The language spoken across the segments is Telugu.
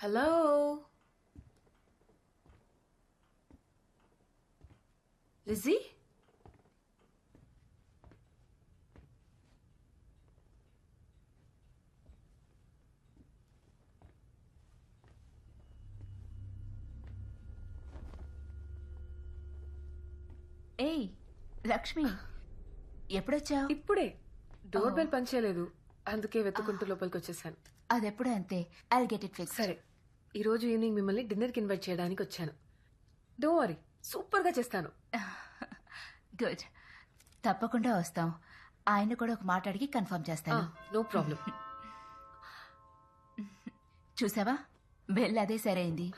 హలో లిజీ, ఏయ్ లక్ష్మి, ఎప్పుడొచ్చావు? ఇప్పుడే. డోర్ బెల్ పనిచేయలేదు, అందుకే వెతుకుంటూ లోపలికి వచ్చేసాను. అదెప్పుడు అంతే. I'll get it fix. సరే, ఈ రోజు ఈవినింగ్ మిమ్మల్ని డిన్నర్కి ఇన్వైట్ చేయడానికి వచ్చాను. డోంట్ వరీ, సూపర్ గా చేస్తాను. గుడ్, తప్పకుండా వస్తాం. ఆయన కూడా ఒక మాట అడిగి కన్ఫర్మ్ చేస్తాను. No problem. చూసావా, బెల్ అదే సరైంది.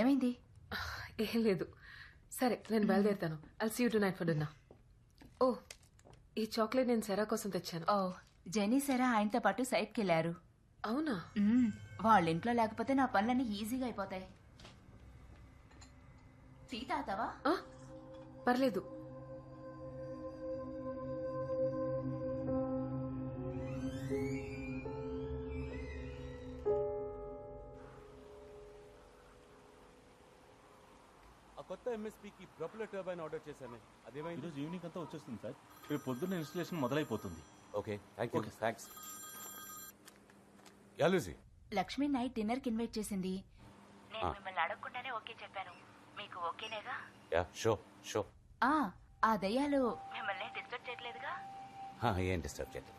ఏమైంది? ఏం లేదు. సరే, నేను బయలుదేరుతాను. I'll see you tonight for dinner. ఓ, ఈ చాక్లెట్ నేను సెరా కోసం తెచ్చాను. ఓ, జెనీ సరా ఆయనతో పాటు సైట్కి వెళ్ళారు. అవునా? వాళ్ళ ఇంట్లో లేకపోతే నా పనులన్నీ ఈజీగా అయిపోతాయి. టీ తాతావా? పర్లేదు. కొత్త ఎంఎస్పీకి ప్రొపెల్లర్ టర్బైన్ ఆర్డర్ చేశాను. అదేమైంది? ఈరోజు ఈవినింగ్ అంతా వచ్చేస్తుంది సార్. రేపు పొద్దున్న ఇన్స్టలేషన్ మొదలైపోతుంది. Okay, thank you. Thanks. Yeah Lucy, Lakshmi night dinner కి ఇన్వైట్ చేసింది. నేను మిమ్మల్ని అడగకుండానే ఓకే చెప్పాను. మీకు ఓకేనేగా? Yeah show show. ఆ దయ్యాలు మిమ్మల్ని డిస్టర్బ్ చేయట్లేదుగా? ఏం డిస్టర్బ్ చేయలేదు.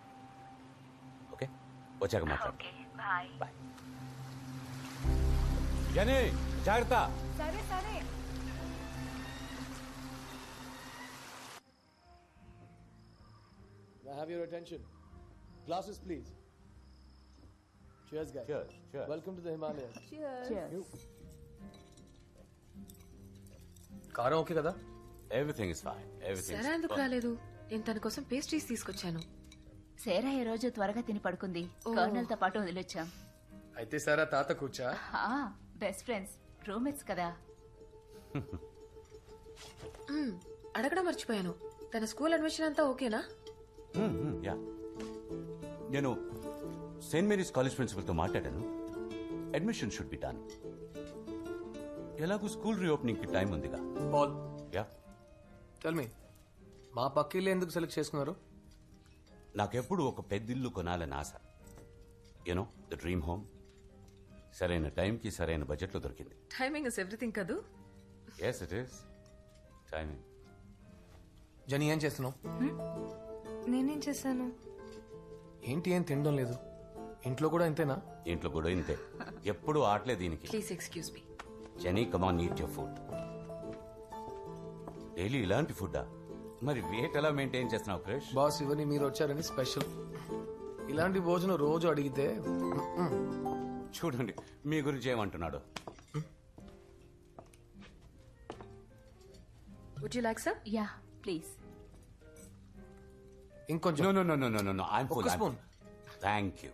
ఓకే, వచ్చాక మాట్లాడు. Okay, bye. బాయ్. జనే, జాగ్రత్త. సరే సరే. I have your attention. Glasses, please. Cheers, guys. Cheers, cheers. Welcome to the Himalayas. కారం ఓకే కదా? Everything is fine. Everything Cera ఎందుకు రాలేదు? నేను తన కోసం పేస్ట్రీస్ తీసుకొచ్చాను. సేరా ఈ రోజు త్వరగా తిని పడుకుంది. కర్నల్ తో పాటు వదిలొచ్చాం. అయితే సారా తాత కూర్చా. బెస్ట్ ఫ్రెండ్స్, రూమ్మేట్స్ కదా. అడగడం మర్చిపోయాను, తన స్కూల్ అడ్మిషన్ అంతా ఓకేనా? యా, నేను సెయింట్ మేరీస్ కాలేజ్ ప్రిన్సిపల్తో మాట్లాడాను. Admission should be done. ఎలాగూ స్కూల్ రీఓపెనింగ్ కి టైం ఉందిగా. పాల్, యా, టెల్ మీ, మా పక్కిల్లు ఎందుకు సెలెక్ట్ చేసుకున్నారు? నాకెప్పుడు ఒక పెద్దిల్లు కొనాలని ఆశ. You know, the dream home. సరైన టైంకి సరైన బడ్జెట్లో దొరికింది. టైమింగ్ ఇస్ ఎవ్రీథింగ్ కదూ. Yes it is timing. జని, ఏం చేస్తున్నావు? నేనేం చేశాను? ఏంటి, ఏం తినడం లేదు? ఇంట్లో కూడా ఇంతేనా? ఇంట్లో కూడా ఇంతే, ఎప్పుడు ఆటలే దీనికి. Please excuse me. Jenny, come on, eat your food. Daily ఇలాంటి ఫుడ్డా? మరి వెయిట్ ఎలా మెయింటైన్ చేస్తున్నావు క్రిష్? బాస్, ఇవన్నీ మీరు వచ్చారని స్పెషల్. ఇలాంటి భోజనం రోజు అడిగితే చూడండి మీ గురించి ఏమంటున్నాడు. Would you like some? Yeah please. ఇంకొంచెం. No no no no no no, I am full. ఒక స్పూన్. థాంక్యూ.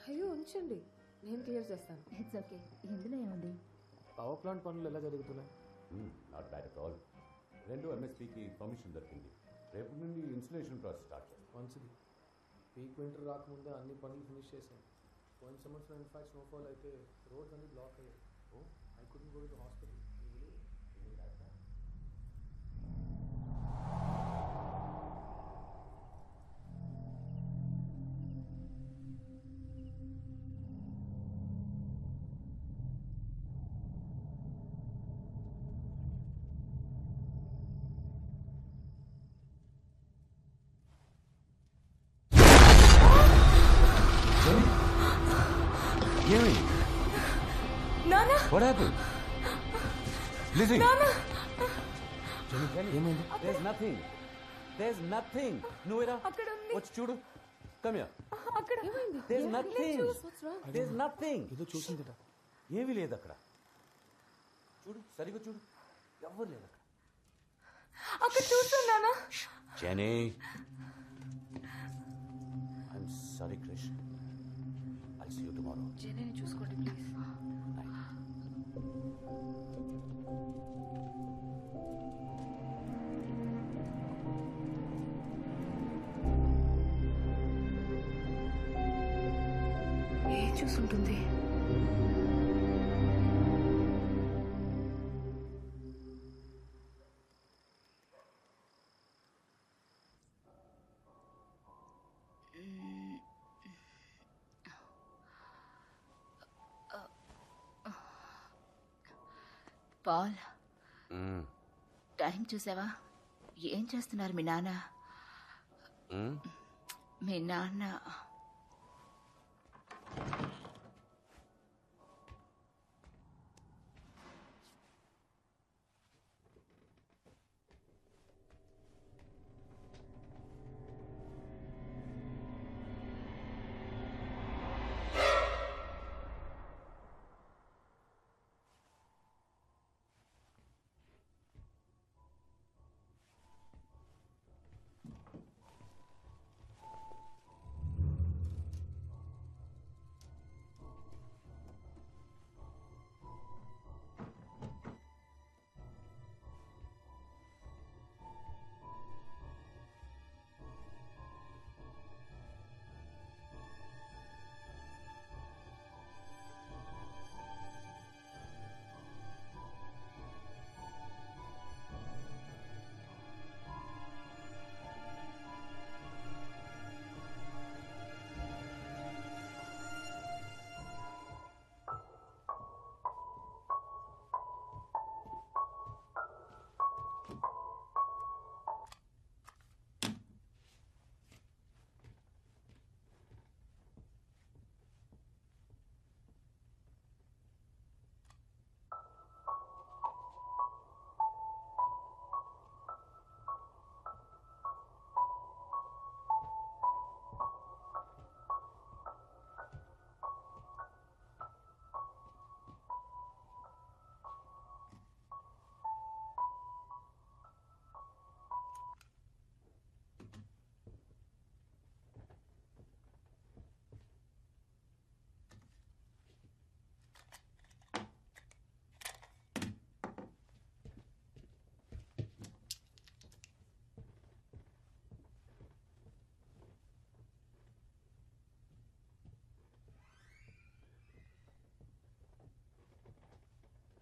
అయ్యో ఉంచండి, నేను క్లియర్ చేస్తాను. It's okay. ఇందులో ఏముంది? పవర్ ప్లాంట్ పనులు ఎలా జరుగుతున్నాయి? Not bad at all. 2 ఎంఎస్పీకి పర్మిషన్ దొరికింది. రేపు నుండి ఇన్స్టలేషన్ ప్రాసెస్ స్టార్ట్ చేస్తాం. మంచిది. పీక్ వింటర్ రాకముందే అన్ని పనులు ఫినిష్ చేశాం. పోయిన సంవత్సరం ఇన్ఫాక్ట్ స్నోఫాల్ అయితే రోడ్స్ అన్ని బ్లాక్ అయ్యాయి. I couldn't go to hospital. ఏమి? నానా, What happened? Lizzie. ఏమైంది? There's nothing. There's nothing. నువ్వేరా? అక్కడ ఉంది. వచ్చి చూడు. Come here. అక్కడ ఏమైంది? There's nothing. There's nothing. ఏదో చూసిందిట. ఏమీ లేదు అక్కడ. చూడు, సరిగ్గా చూడు. ఎవరు లేదు అక్కడ చూస్తున్నానా? Jenny, I'm sorry Krish. I'll see you tomorrow. జెనీని చూసుకోండి ప్లీజ్. ఏం చూసుంటుంది? పాల్, మ్మ్. టైం చూసావా? ఏం చేస్తున్నారు మీ నాన్న? మ్మ్. మీ నాన్న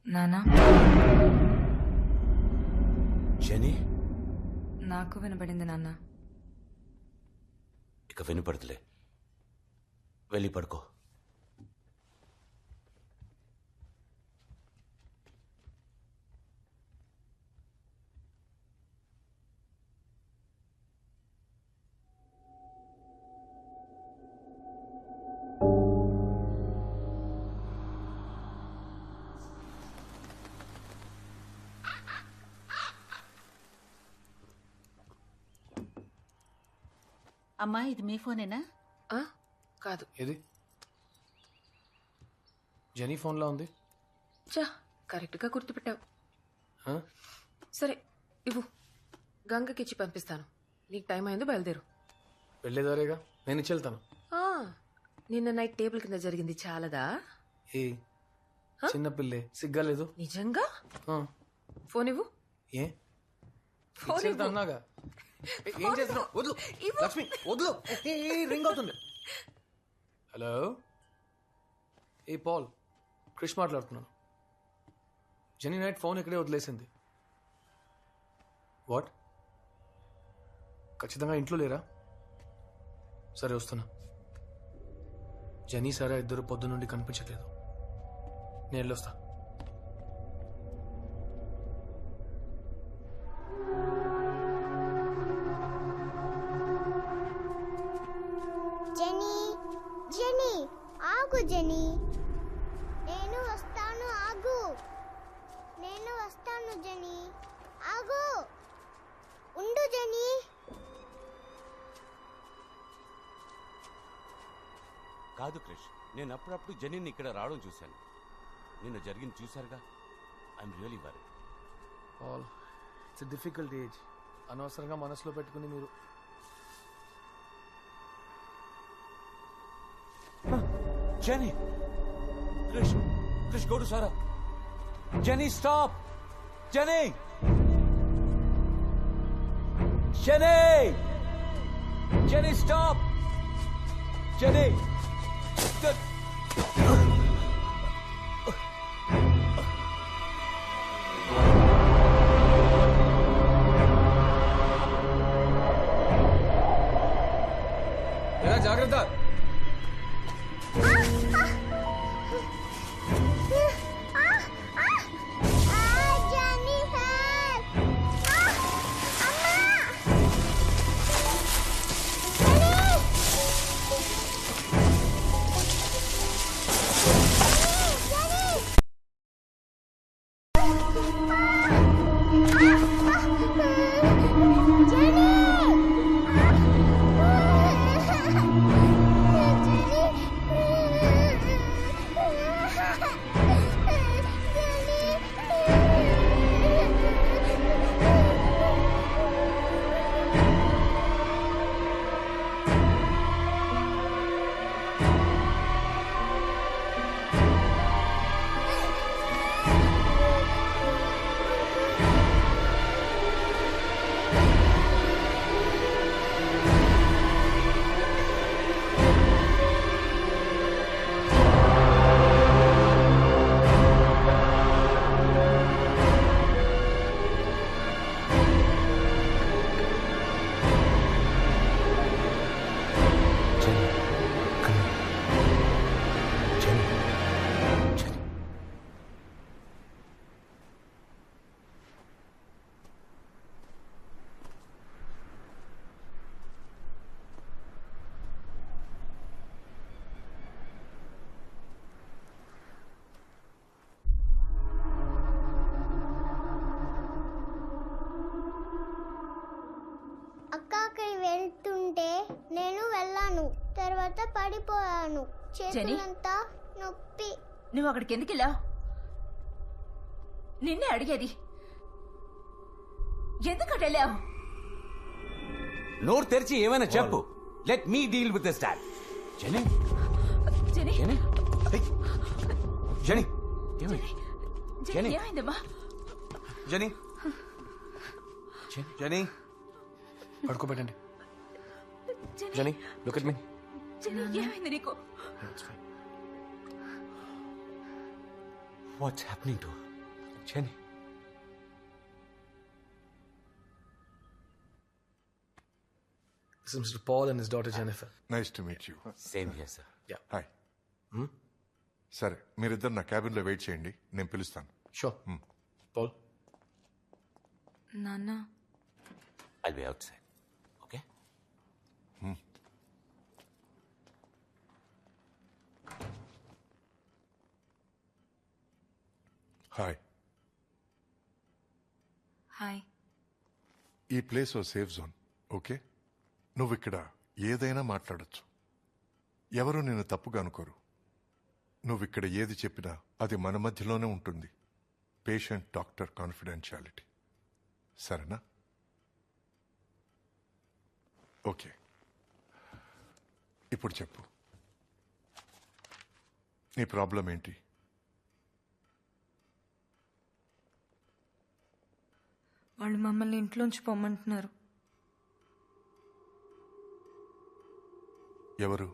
నానా, జెనీ, నాకు వినబడింది నాన్న. ఇక వినపడదులే. వెళ్ళి పడుకో. అమ్మా, ఇది మీ ఫోనేనా? ఆ? కాదు. ఏది జెనీ ఫోన్లో ఉంది. చా, కరెక్ట్గా గుర్తుపెట్టావు. ఆ? సరే ఇవ్వు, గంగకిచ్చి పంపిస్తాను. నీకు టైం అయింది, బయలుదేరు. వెళ్ళేదారేగా, నేను ఇచ్చి వెళ్తాను. ఆ, నిన్న నైట్ టేబుల్ కింద జరిగింది చాలదా? ఏ చిన్నపిల్లే, సిగ్గాలేదు. నిజంగా? ఆ, ఫోన్ ఇవ్వు. ఏ ఫోన్ ఇచ్చి వెళ్తా ఇవ్వు. అన్నాగా. ఏం చేస్తున్నావు? వద్దు లక్ష్మి, వద్దు. రింగ్ అవుతుంది. హలో, ఏ పాల్, క్రిష్ మాట్లాడుతున్నాను. జెనీ నైట్ ఫోన్ ఇక్కడే వదిలేసింది. వాట్? ఖచ్చితంగా ఇంట్లో లేరా? సరే వస్తున్నా. జెనీ సారా ఇద్దరు పొద్దు నుండి కనిపించట్లేదు. నేను వెళ్ళొస్తా. జెనీ, జెనీ ఆగు. జెనీ, నేను వస్తాను, ఆగు. నేను వస్తాను జెనీ, ఆగు. ఉండు జెనీ. కాదు క్రిష్, నేను అప్పుడప్పుడు జెనీని ఇక్కడ రావడం చూశాను. నిన్న జరిగింది చూశారుగా. I'm really worry. All it's difficult age. అనవసరంగా మనసులో పెట్టుకుని మీరు Jenny! Krish! Krish, go to Sarah! Jenny, stop! Jenny! Jenny! Jenny, stop! Jenny! జాగ్రత్త. Jenny, help! వెళ్తుంటే నేను వెళ్ళాను. తర్వాత పడిపోయాను. చేతులంతా నొప్పి. నువ్వు అక్కడికి ఎందుకు వెళ్ళావు? నిన్నే అడిగేది. ఎందుకు వెళ్ళావు? నోరు తెరిచి ఏమైనా చెప్పు. Let me deal with this dad. Jenny Jenny Jenny Jenny Jenny ఏమైందమ్మా? జెనీ జెనీ పడుకోబెట్టండి. Jenny look at me. Jenny ఏమైంది నీకు? What's happening to Jenny? This is Mr. Paul and his daughter Jennifer. Nice to meet you. Same here sir. Hi. సరే మీరిద్దరు నా క్యాబిన్లో వెయిట్ చేయండి, నేను పిలుస్తాను. Sure. Paul. నాన్న I'll be outside. Okay? Hi. Hi. ఈ ప్లేస్ ఓ సేఫ్ జోన్, ఓకే? నువ్వు ఇక్కడ ఏదైనా మాట్లాడొచ్చు, ఎవరు నిన్ను తప్పుగా అనుకోరు. నువ్వు ఇక్కడ ఏది చెప్పినా అది మన మధ్యలోనే ఉంటుంది. పేషెంట్ డాక్టర్ కాన్ఫిడెన్షియాలిటీ, సరేనా? ఓకే, ఇప్పుడు చెప్పు, నీ ప్రాబ్లం ఏంటి? వాళ్ళు మమ్మల్ని ఇంట్లోంచి పొమ్మంటున్నారు. ఎవరు?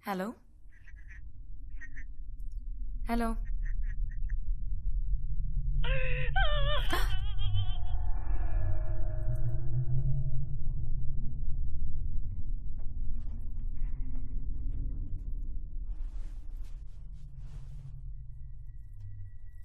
Hello hello